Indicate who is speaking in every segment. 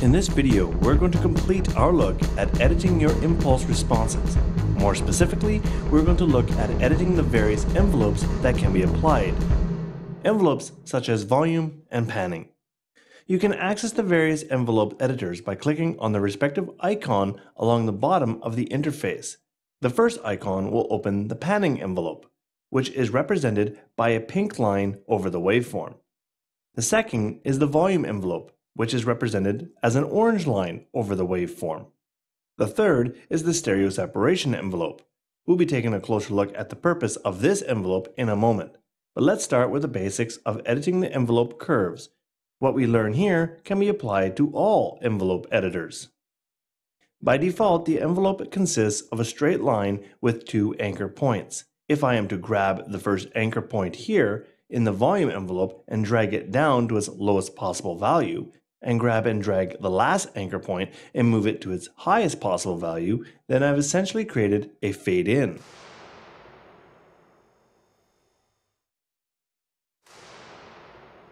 Speaker 1: In this video, we're going to complete our look at editing your impulse responses. More specifically, we're going to look at editing the various envelopes that can be applied. Envelopes such as volume and panning. You can access the various envelope editors by clicking on the respective icon along the bottom of the interface. The first icon will open the panning envelope, which is represented by a pink line over the waveform. The second is the volume envelope, which is represented as an orange line over the waveform. The third is the stereo separation envelope. We'll be taking a closer look at the purpose of this envelope in a moment, but let's start with the basics of editing the envelope curves. What we learn here can be applied to all envelope editors. By default, the envelope consists of a straight line with two anchor points. If I am to grab the first anchor point here in the volume envelope and drag it down to its lowest possible value, and grab and drag the last anchor point and move it to its highest possible value, then I've essentially created a fade in.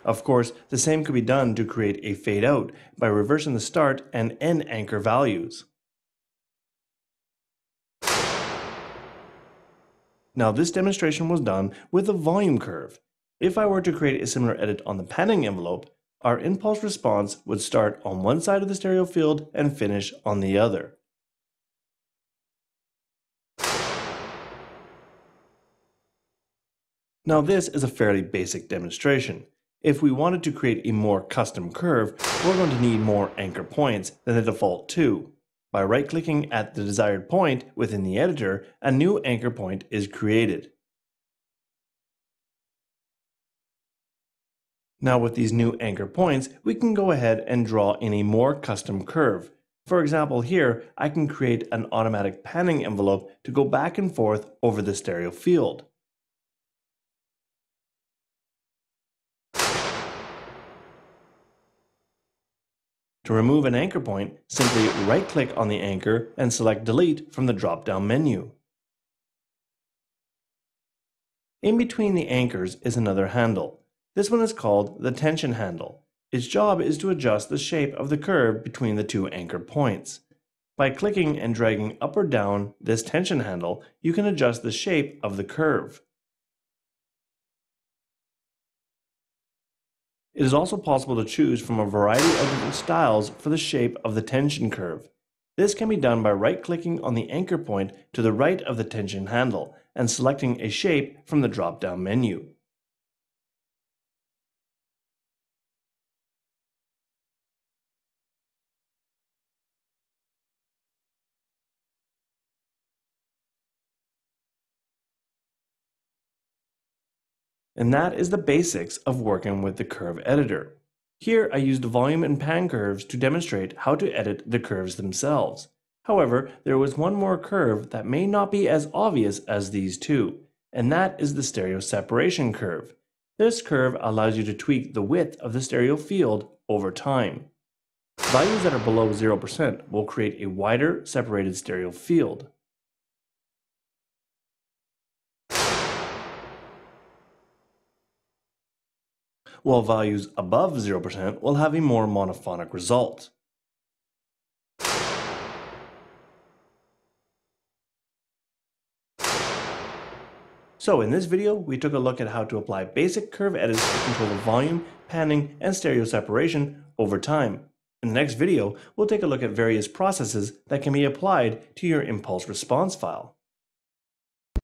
Speaker 1: Of course, the same could be done to create a fade out by reversing the start and end anchor values. Now this demonstration was done with a volume curve. If I were to create a similar edit on the panning envelope, our impulse response would start on one side of the stereo field and finish on the other. Now this is a fairly basic demonstration. If we wanted to create a more custom curve, we're going to need more anchor points than the default two. By right-clicking at the desired point within the editor, a new anchor point is created. Now with these new anchor points, we can go ahead and draw in a more custom curve. For example, here I can create an automatic panning envelope to go back and forth over the stereo field. To remove an anchor point, simply right-click on the anchor and select Delete from the drop-down menu. In between the anchors is another handle. This one is called the tension handle. Its job is to adjust the shape of the curve between the two anchor points. By clicking and dragging up or down this tension handle, you can adjust the shape of the curve. It is also possible to choose from a variety of different styles for the shape of the tension curve. This can be done by right-clicking on the anchor point to the right of the tension handle and selecting a shape from the drop-down menu. And that is the basics of working with the curve editor. Here I used volume and pan curves to demonstrate how to edit the curves themselves. However, there was one more curve that may not be as obvious as these two, and that is the stereo separation curve. This curve allows you to tweak the width of the stereo field over time. Values that are below 0% will create a wider separated stereo field. While values above 0% will have a more monophonic result. So in this video, we took a look at how to apply basic curve edits to control the volume, panning, and stereo separation over time. In the next video, we'll take a look at various processes that can be applied to your impulse response file.